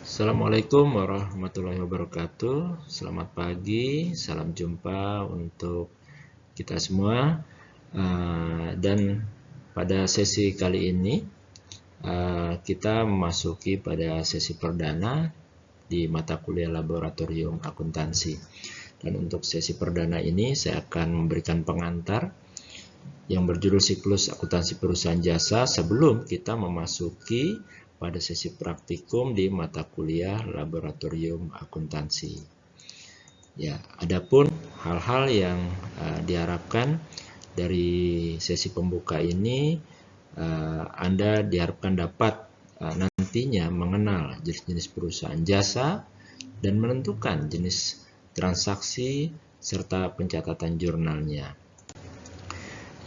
Assalamualaikum warahmatullahi wabarakatuh. Selamat pagi, salam jumpa untuk kita semua. Dan pada sesi kali ini kita memasuki pada sesi perdana di mata kuliah laboratorium akuntansi. Dan untuk sesi perdana ini saya akan memberikan pengantar yang berjudul siklus akuntansi perusahaan jasa sebelum kita memasuki pada sesi praktikum di mata kuliah laboratorium akuntansi. Ya, adapun hal-hal yang diharapkan dari sesi pembuka ini, Anda diharapkan dapat nantinya mengenal jenis-jenis perusahaan jasa dan menentukan jenis transaksi serta pencatatan jurnalnya.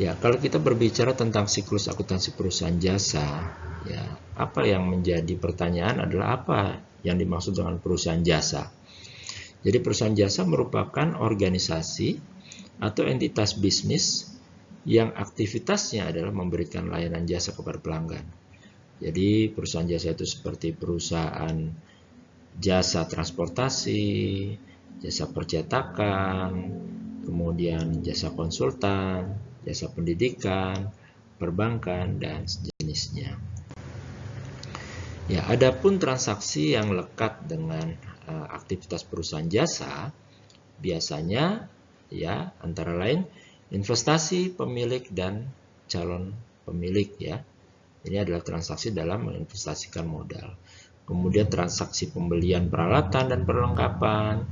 Ya, kalau kita berbicara tentang siklus akuntansi perusahaan jasa, ya, apa yang menjadi pertanyaan adalah apa yang dimaksud dengan perusahaan jasa. Jadi perusahaan jasa merupakan organisasi atau entitas bisnis yang aktivitasnya adalah memberikan layanan jasa kepada pelanggan. Jadi perusahaan jasa itu seperti perusahaan jasa transportasi, jasa percetakan, kemudian jasa konsultan, jasa pendidikan, perbankan, dan sejenisnya. Ya, adapun transaksi yang lekat dengan aktivitas perusahaan jasa biasanya ya antara lain investasi pemilik dan calon pemilik ya. Ini adalah transaksi dalam menginvestasikan modal. Kemudian transaksi pembelian peralatan dan perlengkapan,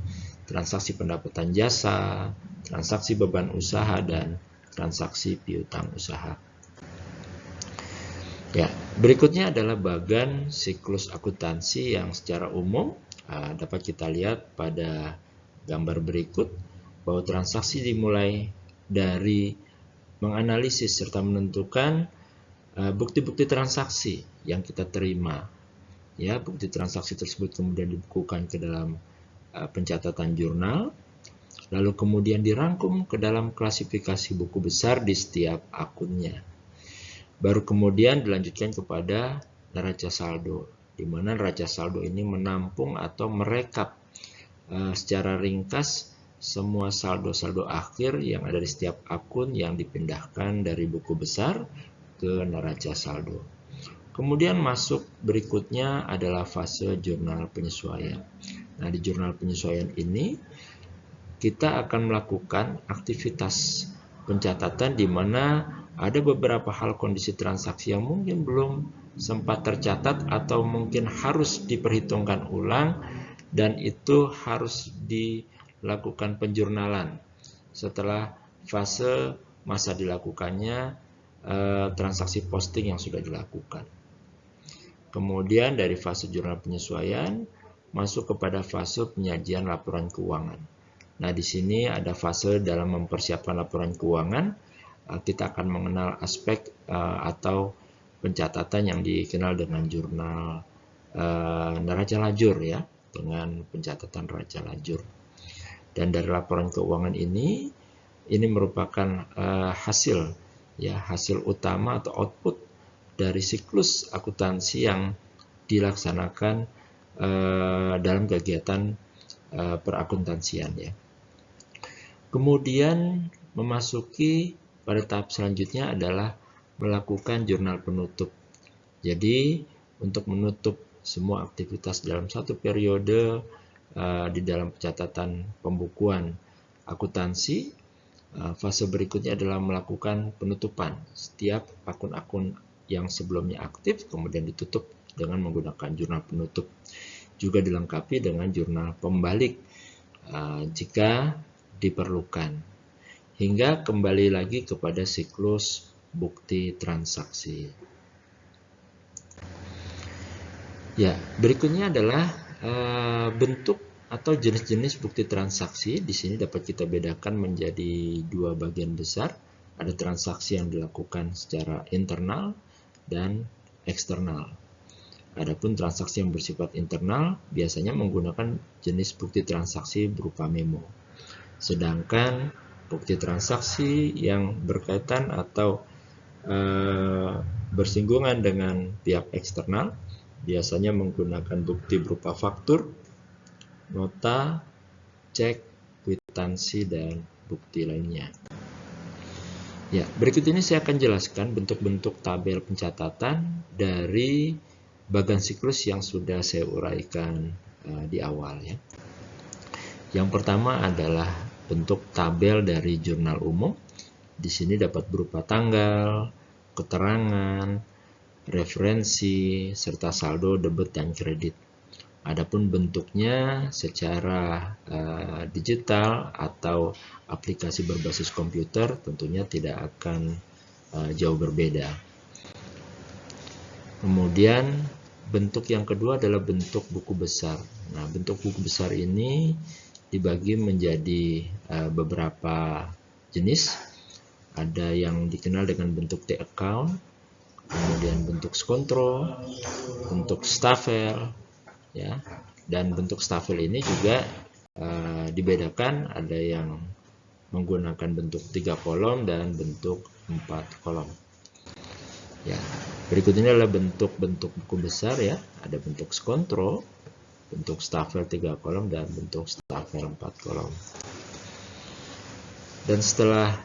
transaksi pendapatan jasa, transaksi beban usaha, dan transaksi piutang usaha. Ya, berikutnya adalah bagan siklus akuntansi yang secara umum dapat kita lihat pada gambar berikut bahwa transaksi dimulai dari menganalisis serta menentukan bukti-bukti transaksi yang kita terima. Ya, bukti transaksi tersebut kemudian dibukukan ke dalam pencatatan jurnal, lalu kemudian dirangkum ke dalam klasifikasi buku besar di setiap akunnya. Baru kemudian dilanjutkan kepada neraca saldo, di mana neraca saldo ini menampung atau merekap secara ringkas semua saldo-saldo akhir yang ada di setiap akun yang dipindahkan dari buku besar ke neraca saldo. Kemudian masuk berikutnya adalah fase jurnal penyesuaian. Nah, di jurnal penyesuaian ini kita akan melakukan aktivitas pencatatan di mana ada beberapa hal kondisi transaksi yang mungkin belum sempat tercatat atau mungkin harus diperhitungkan ulang dan itu harus dilakukan penjurnalan setelah fase masa dilakukannya transaksi posting yang sudah dilakukan. Kemudian dari fase jurnal penyesuaian masuk kepada fase penyajian laporan keuangan. Nah, di sini ada fase dalam mempersiapkan laporan keuangan. Kita akan mengenal aspek atau pencatatan yang dikenal dengan jurnal neraca lajur ya, dengan pencatatan neraca lajur. Dan dari laporan keuangan ini merupakan hasil utama atau output dari siklus akuntansi yang dilaksanakan dalam kegiatan perakuntansian ya. Kemudian memasuki pada tahap selanjutnya adalah melakukan jurnal penutup. Jadi untuk menutup semua aktivitas dalam satu periode di dalam pencatatan pembukuan akuntansi, fase berikutnya adalah melakukan penutupan setiap akun-akun yang sebelumnya aktif kemudian ditutup dengan menggunakan jurnal penutup. Juga dilengkapi dengan jurnal pembalik jika diperlukan. Hingga kembali lagi kepada siklus bukti transaksi. Ya, berikutnya adalah bentuk atau jenis-jenis bukti transaksi. Di sini dapat kita bedakan menjadi dua bagian besar. Ada transaksi yang dilakukan secara internal dan eksternal. Adapun transaksi yang bersifat internal biasanya menggunakan jenis bukti transaksi berupa memo. Sedangkan bukti transaksi yang berkaitan atau bersinggungan dengan pihak eksternal biasanya menggunakan bukti berupa faktur, nota, cek, kwitansi, dan bukti lainnya. Ya, berikut ini saya akan jelaskan bentuk-bentuk tabel pencatatan dari bagan siklus yang sudah saya uraikan di awal ya. Yang pertama adalah bentuk tabel dari jurnal umum. Di sini dapat berupa tanggal, keterangan, referensi, serta saldo, debit, dan kredit. Adapun bentuknya secara digital atau aplikasi berbasis komputer tentunya tidak akan jauh berbeda. Kemudian bentuk yang kedua adalah bentuk buku besar. Nah, bentuk buku besar ini dibagi menjadi beberapa jenis. Ada yang dikenal dengan bentuk T-account, kemudian bentuk skontro, bentuk stafel, ya. Dan bentuk stafel ini juga dibedakan, ada yang menggunakan bentuk 3 kolom dan bentuk 4 kolom. Ya, berikut ini adalah bentuk-bentuk buku besar ya. Ada bentuk skontro, bentuk stafel 3 kolom, dan bentuk stafel 4 kolom. Dan setelah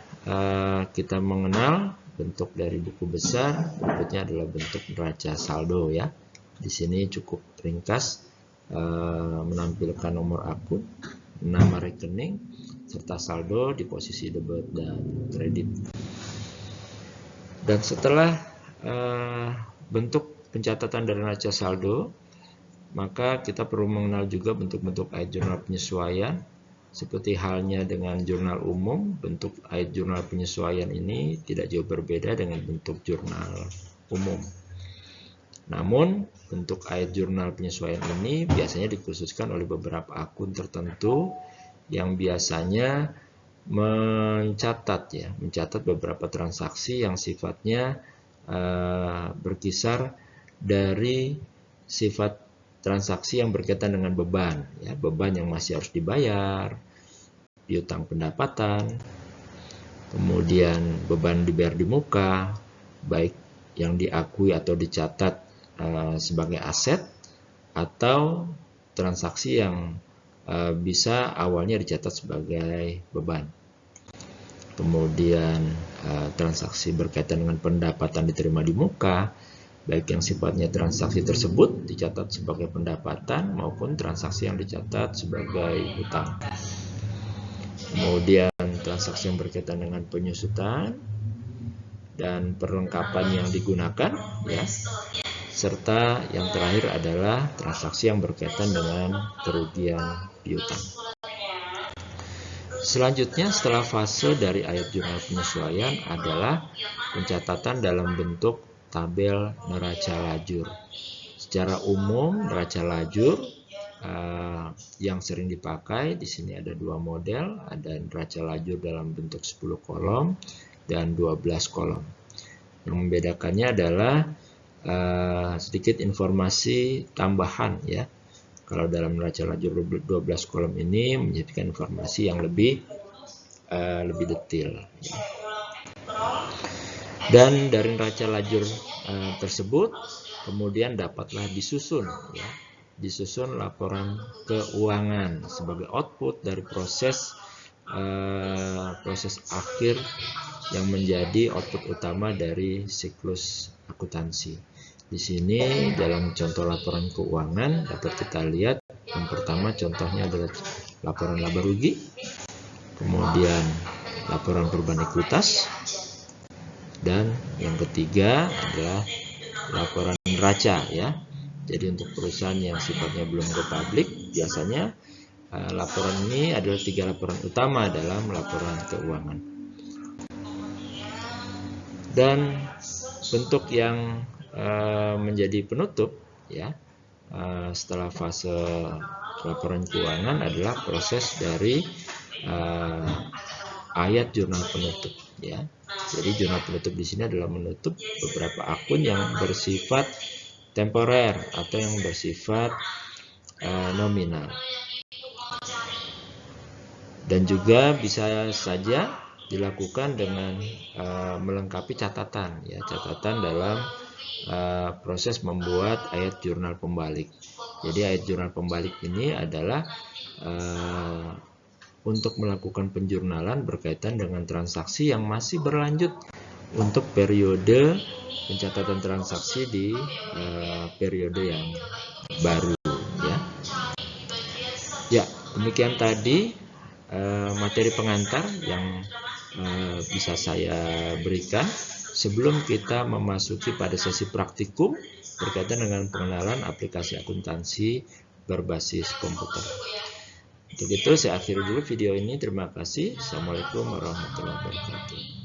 kita mengenal bentuk dari buku besar, berikutnya adalah bentuk neraca saldo ya. Di sini cukup ringkas, menampilkan nomor akun, nama rekening, serta saldo di posisi debit dan kredit. Dan setelah bentuk pencatatan dari neraca saldo, maka kita perlu mengenal juga bentuk-bentuk ayat jurnal penyesuaian. Seperti halnya dengan jurnal umum, bentuk ayat jurnal penyesuaian ini tidak jauh berbeda dengan bentuk jurnal umum. Namun, bentuk ayat jurnal penyesuaian ini biasanya dikhususkan oleh beberapa akun tertentu yang biasanya mencatat beberapa transaksi yang sifatnya berkisar dari sifat transaksi yang berkaitan dengan beban, ya, beban yang masih harus dibayar, piutang pendapatan, kemudian beban dibayar di muka, baik yang diakui atau dicatat sebagai aset, atau transaksi yang bisa awalnya dicatat sebagai beban. Kemudian transaksi berkaitan dengan pendapatan diterima di muka, baik yang sifatnya transaksi tersebut dicatat sebagai pendapatan maupun transaksi yang dicatat sebagai hutang. Kemudian transaksi yang berkaitan dengan penyusutan dan perlengkapan yang digunakan, ya. Serta yang terakhir adalah transaksi yang berkaitan dengan kerugian piutang. Selanjutnya, setelah fase dari ayat jurnal penyesuaian adalah pencatatan dalam bentuk tabel neraca lajur. Secara umum, neraca lajur yang sering dipakai di sini ada dua model, ada neraca lajur dalam bentuk 10 kolom dan 12 kolom. Yang membedakannya adalah sedikit informasi tambahan ya. Kalau dalam neraca lajur 12 kolom ini menyediakan informasi yang lebih detail. Ya. Dan dari neraca lajur tersebut kemudian dapatlah disusun laporan keuangan sebagai output dari proses akhir yang menjadi output utama dari siklus akuntansi. Di sini dalam contoh laporan keuangan dapat kita lihat yang pertama contohnya adalah laporan laba rugi, kemudian laporan perubahan ekuitas, dan yang ketiga adalah laporan neraca ya. Jadi untuk perusahaan yang sifatnya belum go public, biasanya laporan ini adalah 3 laporan utama dalam laporan keuangan. Dan bentuk yang menjadi penutup ya setelah fase laporan keuangan adalah proses dari ayat jurnal penutup ya. Jadi jurnal penutup di sini adalah menutup beberapa akun yang bersifat temporer atau yang bersifat nominal. Dan juga bisa saja dilakukan dengan melengkapi catatan ya, catatan dalam proses membuat ayat jurnal pembalik. Jadi ayat jurnal pembalik ini adalah untuk melakukan penjurnalan berkaitan dengan transaksi yang masih berlanjut untuk periode pencatatan transaksi di periode yang baru, ya. Ya, demikian tadi materi pengantar yang bisa saya berikan sebelum kita memasuki pada sesi praktikum berkaitan dengan pengenalan aplikasi akuntansi berbasis komputer. Untuk itu saya akhiri dulu video ini. Terima kasih. Assalamualaikum warahmatullahi wabarakatuh.